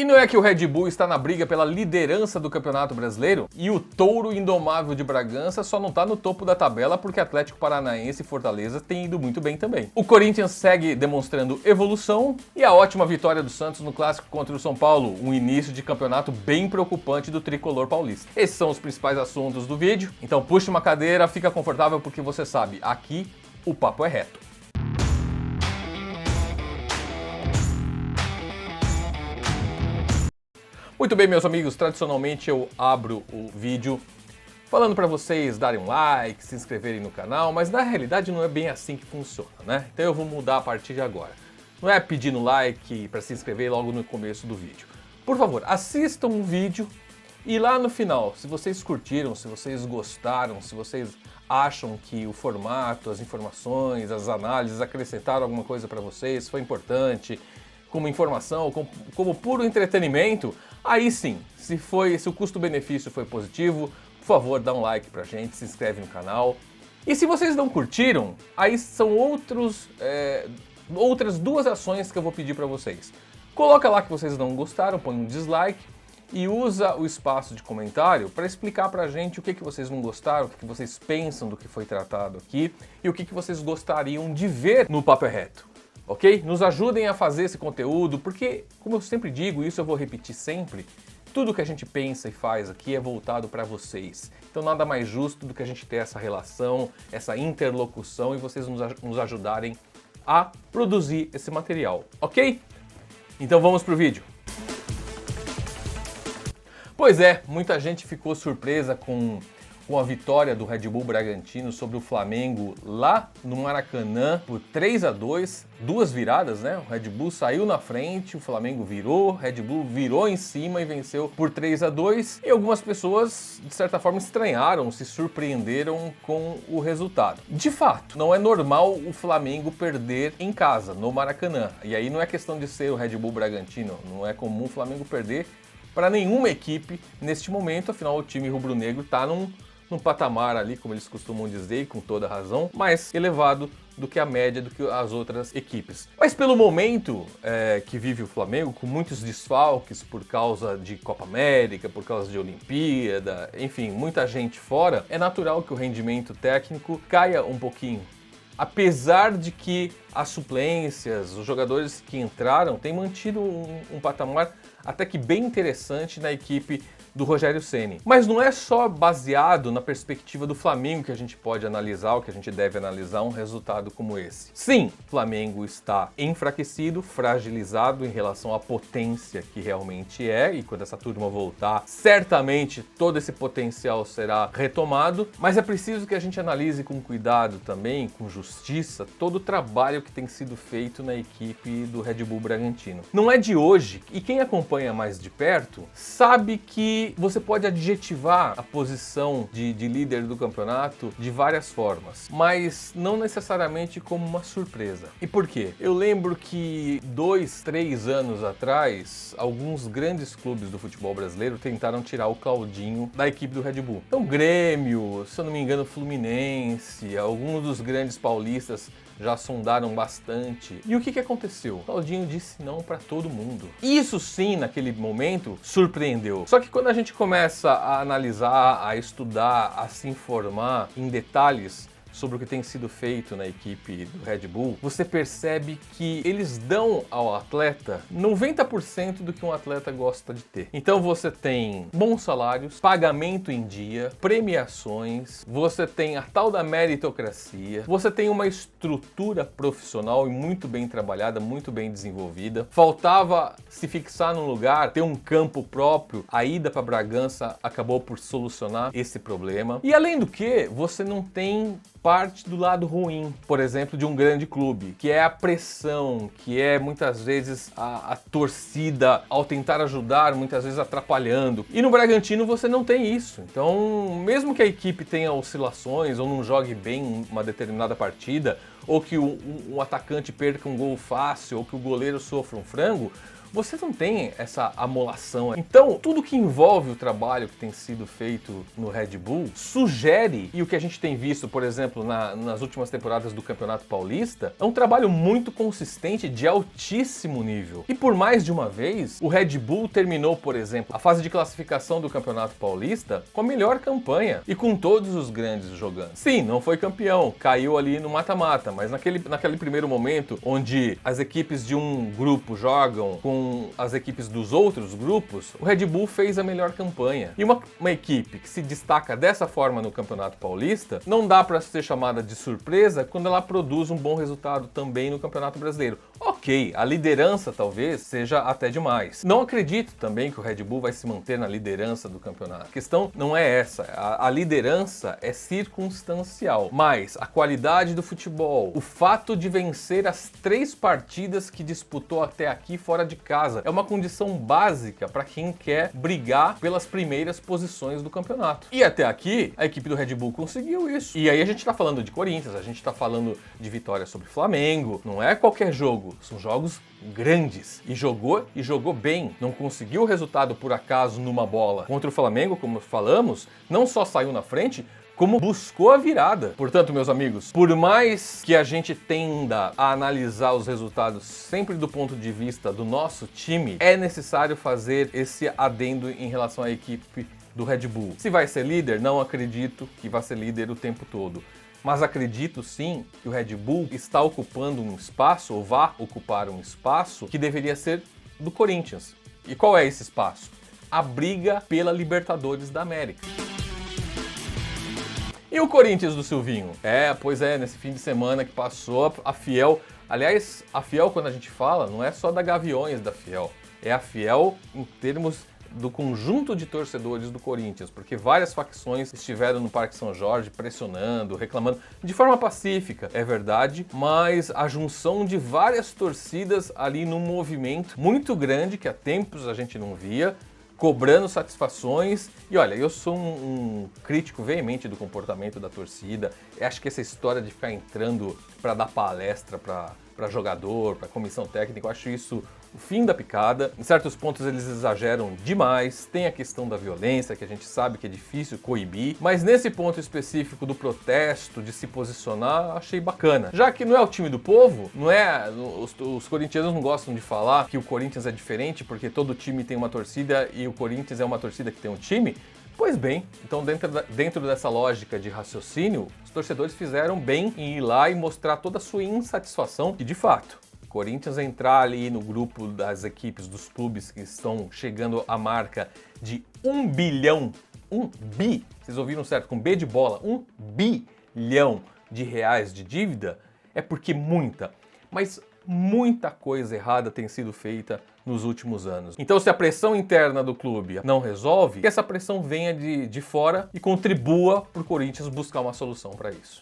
E não é que o Red Bull está na briga pela liderança do Campeonato Brasileiro? E o Touro Indomável de Bragança só não está no topo da tabela porque Atlético Paranaense e Fortaleza têm ido muito bem também. O Corinthians segue demonstrando evolução e a ótima vitória do Santos no clássico contra o São Paulo, um início de campeonato bem preocupante do tricolor paulista. Esses são os principais assuntos do vídeo, então puxe uma cadeira, fica confortável porque você sabe, aqui o papo é reto. Muito bem, meus amigos, tradicionalmente eu abro o vídeo falando para vocês darem um like, se inscreverem no canal, mas na realidade não é bem assim que funciona, né? Então eu vou mudar a partir de agora. Não é pedindo like para se inscrever logo no começo do vídeo. Por favor, assistam o vídeo e lá no final, se vocês curtiram, se vocês gostaram, se vocês acham que o formato, as informações, as análises acrescentaram alguma coisa para vocês, foi importante, como informação, como puro entretenimento, aí sim, se o custo-benefício foi positivo, por favor, dá um like pra gente, se inscreve no canal. E se vocês não curtiram, aí são outras duas ações que eu vou pedir pra vocês. Coloca lá que vocês não gostaram, põe um dislike e usa o espaço de comentário para explicar pra gente o que vocês não gostaram, o que vocês pensam do que foi tratado aqui e o que vocês gostariam de ver no Papo é Reto. Ok? Nos ajudem a fazer esse conteúdo, porque, como eu sempre digo, isso eu vou repetir sempre, tudo que a gente pensa e faz aqui é voltado para vocês. Então nada mais justo do que a gente ter essa relação, essa interlocução e vocês nos ajudarem a produzir esse material, ok? Então vamos pro vídeo. Pois é, muita gente ficou surpresa com a vitória do Red Bull Bragantino sobre o Flamengo lá no Maracanã por 3-2, duas viradas, né? O Red Bull saiu na frente, o Flamengo virou, o Red Bull virou em cima e venceu por 3-2 e algumas pessoas, de certa forma, estranharam, se surpreenderam com o resultado. De fato, não é normal o Flamengo perder em casa, no Maracanã. E aí não é questão de ser o Red Bull Bragantino, não é comum o Flamengo perder para nenhuma equipe neste momento, afinal o time rubro-negro está num patamar ali, como eles costumam dizer, e com toda razão, mais elevado do que a média do que as outras equipes. Mas pelo momento que vive o Flamengo, com muitos desfalques por causa de Copa América, por causa de Olimpíada, enfim, muita gente fora, é natural que o rendimento técnico caia um pouquinho. Apesar de que as suplências, os jogadores que entraram, têm mantido um patamar até que bem interessante na equipe do Rogério Ceni. Mas não é só baseado na perspectiva do Flamengo que a gente pode analisar, ou que a gente deve analisar um resultado como esse. Sim, o Flamengo está enfraquecido, fragilizado em relação à potência que realmente é, e quando essa turma voltar, certamente todo esse potencial será retomado, mas é preciso que a gente analise com cuidado também, com justiça, todo o trabalho que tem sido feito na equipe do Red Bull Bragantino. Não é de hoje, e quem acompanha mais de perto sabe que você pode adjetivar a posição de líder do campeonato de várias formas, mas não necessariamente como uma surpresa. E por quê? Eu lembro que 2, 3 anos atrás, alguns grandes clubes do futebol brasileiro tentaram tirar o Claudinho da equipe do Red Bull. Então Grêmio, se eu não me engano Fluminense, alguns dos grandes paulistas já sondaram bastante. E o que aconteceu? O Claudinho disse não para todo mundo. Isso sim, naquele momento, surpreendeu. Só que quando a gente começa a analisar, a estudar, a se informar em detalhes sobre o que tem sido feito na equipe do Red Bull, você percebe que eles dão ao atleta 90% do que um atleta gosta de ter. Então você tem bons salários, pagamento em dia, premiações, você tem a tal da meritocracia, você tem uma estrutura profissional e muito bem trabalhada, muito bem desenvolvida. Faltava se fixar num lugar, ter um campo próprio. A ida para Bragança acabou por solucionar esse problema. E além do que, você não tem parte do lado ruim, por exemplo, de um grande clube, que é a pressão, que é muitas vezes a torcida ao tentar ajudar, muitas vezes atrapalhando. E no Bragantino você não tem isso. Então, mesmo que a equipe tenha oscilações ou não jogue bem uma determinada partida, ou que um atacante perca um gol fácil, ou que o goleiro sofra um frango, você não tem essa amolação. Então, tudo que envolve o trabalho que tem sido feito no Red Bull sugere, e o que a gente tem visto, por exemplo, nas últimas temporadas do Campeonato Paulista, é um trabalho muito consistente de altíssimo nível. E por mais de uma vez, o Red Bull terminou, por exemplo, a fase de classificação do Campeonato Paulista com a melhor campanha e com todos os grandes jogando. Sim, não foi campeão, caiu ali no mata-mata, mas naquele primeiro momento onde as equipes de um grupo jogam com as equipes dos outros grupos, o Red Bull fez a melhor campanha. E uma equipe que se destaca dessa forma no Campeonato Paulista, não dá para ser chamada de surpresa quando ela produz um bom resultado também no Campeonato Brasileiro. Ok, a liderança talvez seja até demais. Não acredito também que o Red Bull vai se manter na liderança do campeonato. A questão não é essa. A liderança é circunstancial. Mas a qualidade do futebol, o fato de vencer as 3 partidas que disputou até aqui fora de casa, é uma condição básica para quem quer brigar pelas primeiras posições do campeonato. E até aqui, a equipe do Red Bull conseguiu isso. E aí a gente está falando de Corinthians, a gente está falando de vitória sobre Flamengo. Não é qualquer jogo. São jogos grandes. E jogou bem. Não conseguiu o resultado por acaso numa bola. Contra o Flamengo, como falamos, não só saiu na frente, como buscou a virada. Portanto, meus amigos, por mais que a gente tenda a analisar os resultados sempre do ponto de vista do nosso time, é necessário fazer esse adendo em relação à equipe do Red Bull. Se vai ser líder, não acredito que vai ser líder o tempo todo. Mas acredito sim que o Red Bull está ocupando um espaço, ou vai ocupar um espaço, que deveria ser do Corinthians. E qual é esse espaço? A briga pela Libertadores da América. E o Corinthians do Silvinho? Pois é, nesse fim de semana que passou, a Fiel... Aliás, a Fiel, quando a gente fala, não é só da Gaviões da Fiel. É a Fiel em termos do conjunto de torcedores do Corinthians, porque várias facções estiveram no Parque São Jorge pressionando, reclamando, de forma pacífica, é verdade, mas a junção de várias torcidas ali num movimento muito grande que há tempos a gente não via, cobrando satisfações. E olha, eu sou um crítico veemente do comportamento da torcida. Eu acho que essa história de ficar entrando para dar palestra para jogador, para comissão técnica, eu acho isso o fim da picada. Em certos pontos eles exageram demais. Tem a questão da violência, que a gente sabe que é difícil coibir, mas nesse ponto específico do protesto, de se posicionar, achei bacana. Já que não é o time do povo, não é, os corintianos não gostam de falar que o Corinthians é diferente porque todo time tem uma torcida e o Corinthians é uma torcida que tem um time. Pois bem, então dentro dessa lógica de raciocínio, os torcedores fizeram bem em ir lá e mostrar toda a sua insatisfação, que de fato, Corinthians entrar ali no grupo das equipes, dos clubes que estão chegando à marca de 1 bilhão, 1 bi, vocês ouviram certo, com B de bola, 1 bilhão de reais de dívida, é porque mas muita coisa errada tem sido feita nos últimos anos. Então, se a pressão interna do clube não resolve, que essa pressão venha de fora e contribua para o Corinthians buscar uma solução para isso.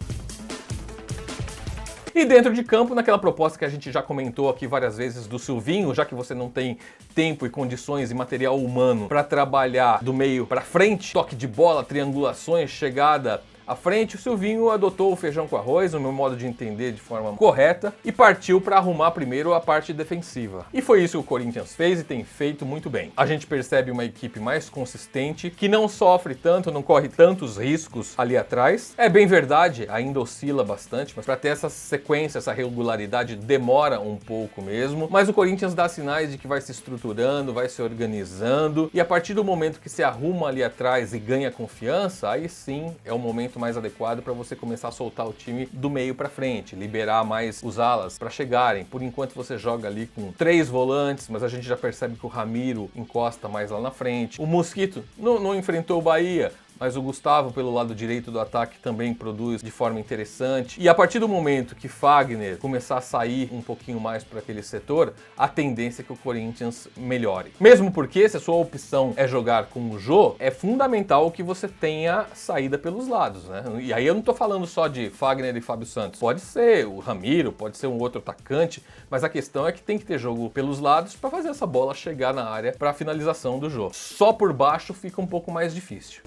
E dentro de campo, naquela proposta que a gente já comentou aqui várias vezes do Silvinho, já que você não tem tempo e condições e material humano para trabalhar do meio para frente, toque de bola, triangulações, chegada à frente, o Silvinho adotou o feijão com arroz, no meu modo de entender, de forma correta, e partiu para arrumar primeiro a parte defensiva. E foi isso que o Corinthians fez e tem feito muito bem. A gente percebe uma equipe mais consistente, que não sofre tanto, não corre tantos riscos ali atrás. É bem verdade, ainda oscila bastante, mas para ter essa sequência, essa regularidade, demora um pouco mesmo. Mas o Corinthians dá sinais de que vai se estruturando, vai se organizando, e a partir do momento que se arruma ali atrás e ganha confiança, aí sim é o momento mais adequado para você começar a soltar o time do meio para frente, liberar mais os alas para chegarem. Por enquanto você joga ali com 3 volantes, mas a gente já percebe que o Ramiro encosta mais lá na frente. O Mosquito não enfrentou o Bahia, mas o Gustavo, pelo lado direito do ataque, também produz de forma interessante. E a partir do momento que Fagner começar a sair um pouquinho mais para aquele setor, a tendência é que o Corinthians melhore. Mesmo porque, se a sua opção é jogar com o Jô, é fundamental que você tenha saída pelos lados, né? E aí eu não tô falando só de Fagner e Fábio Santos. Pode ser o Ramiro, pode ser um outro atacante, mas a questão é que tem que ter jogo pelos lados para fazer essa bola chegar na área para a finalização do Jô. Só por baixo fica um pouco mais difícil.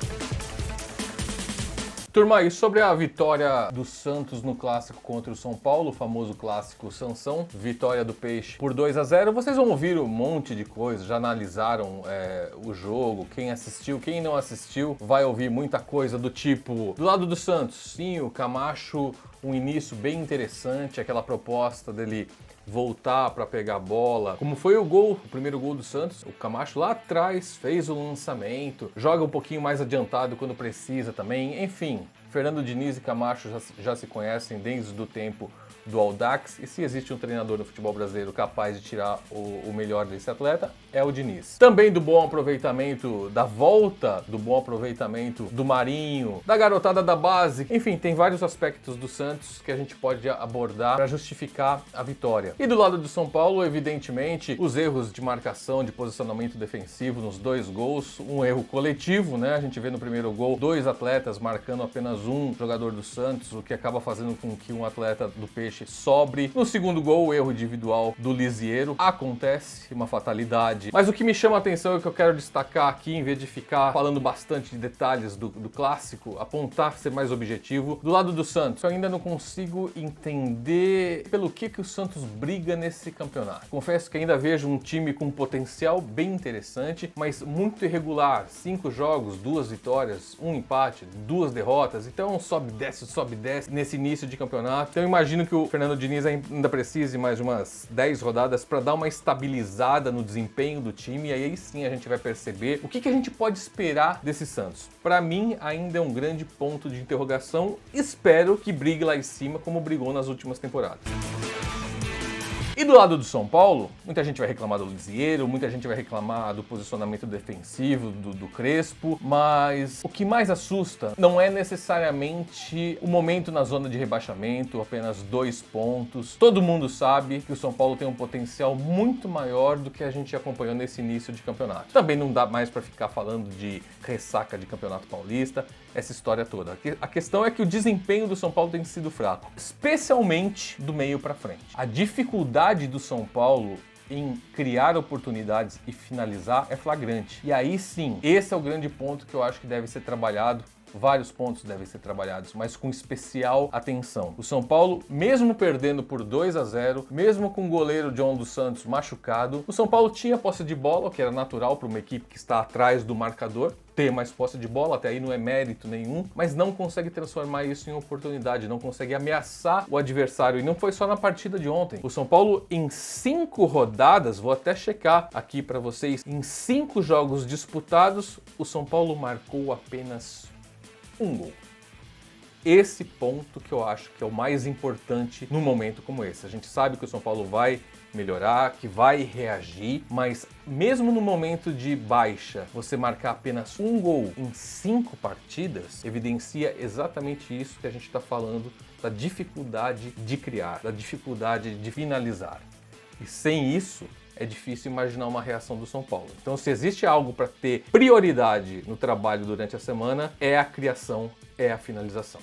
Turma, e sobre a vitória do Santos no clássico contra o São Paulo, o famoso clássico Sansão, vitória do Peixe por 2-0, vocês vão ouvir um monte de coisa, já analisaram o jogo, quem assistiu, quem não assistiu, vai ouvir muita coisa do tipo, do lado do Santos, sim, o Camacho, um início bem interessante, aquela proposta dele voltar para pegar a bola, como foi o primeiro gol do Santos, o Camacho lá atrás fez o lançamento, joga um pouquinho mais adiantado quando precisa também, enfim, Fernando Diniz e Camacho já se conhecem desde o tempo do Audax, e se existe um treinador no futebol brasileiro capaz de tirar o melhor desse atleta, é o Diniz. Também do bom aproveitamento, da volta do bom aproveitamento do Marinho, da garotada da base, enfim, tem vários aspectos do Santos que a gente pode abordar para justificar a vitória. E do lado do São Paulo, evidentemente, os erros de marcação, de posicionamento defensivo nos dois gols, um erro coletivo, né? A gente vê no primeiro gol 2 atletas marcando apenas um jogador do Santos, o que acaba fazendo com que um atleta do Peixe sobre. No segundo gol, o erro individual do Lisieiro. Acontece, uma fatalidade. Mas o que me chama a atenção e o que eu quero destacar aqui, em vez de ficar falando bastante de detalhes do clássico, apontar, ser mais objetivo. Do lado do Santos, eu ainda não consigo entender pelo que o Santos briga nesse campeonato. Confesso que ainda vejo um time com um potencial bem interessante, mas muito irregular. 5 jogos, 2 vitórias, 1 empate, 2 derrotas. Então sobe, desce nesse início de campeonato. Então eu imagino que o Fernando Diniz ainda precise mais umas 10 rodadas para dar uma estabilizada no desempenho do time, e aí sim a gente vai perceber o que a gente pode esperar desse Santos. Para mim, ainda é um grande ponto de interrogação. Espero que brigue lá em cima como brigou nas últimas temporadas. E do lado do São Paulo, muita gente vai reclamar do Lisieiro, muita gente vai reclamar do posicionamento defensivo do Crespo, mas o que mais assusta não é necessariamente o momento na zona de rebaixamento, apenas 2 pontos. Todo mundo sabe que o São Paulo tem um potencial muito maior do que a gente acompanhou nesse início de campeonato. Também não dá mais para ficar falando de ressaca de Campeonato Paulista, essa história toda. A questão é que o desempenho do São Paulo tem sido fraco, especialmente do meio para frente. A dificuldade do São Paulo em criar oportunidades e finalizar é flagrante. E aí sim, esse é o grande ponto que eu acho que deve ser trabalhado. Vários pontos devem ser trabalhados, mas com especial atenção. O São Paulo, mesmo perdendo por 2-0, mesmo com o goleiro John dos Santos machucado, o São Paulo tinha posse de bola, o que era natural para uma equipe que está atrás do marcador, ter mais posse de bola, até aí não é mérito nenhum, mas não consegue transformar isso em oportunidade, não consegue ameaçar o adversário, e não foi só na partida de ontem. O São Paulo, em 5 rodadas, vou até checar aqui para vocês, em 5 jogos disputados, o São Paulo marcou apenas 1 gol. Esse ponto que eu acho que é o mais importante num momento como esse. A gente sabe que o São Paulo vai melhorar, que vai reagir, mas mesmo no momento de baixa, você marcar apenas 1 gol em 5 partidas, evidencia exatamente isso que a gente está falando, da dificuldade de criar, da dificuldade de finalizar. E sem isso, é difícil imaginar uma reação do São Paulo. Então, se existe algo para ter prioridade no trabalho durante a semana, é a criação, é a finalização.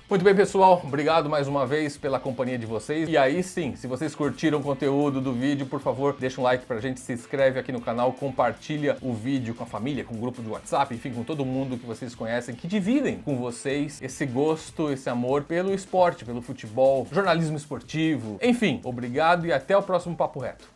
Muito bem, pessoal, obrigado mais uma vez pela companhia de vocês. E aí sim, se vocês curtiram o conteúdo do vídeo, por favor, deixa um like pra gente, se inscreve aqui no canal, compartilha o vídeo com a família, com o grupo de WhatsApp, enfim, com todo mundo que vocês conhecem, que dividem com vocês esse gosto, esse amor pelo esporte, pelo futebol, jornalismo esportivo. Enfim, obrigado e até o próximo Papo Reto.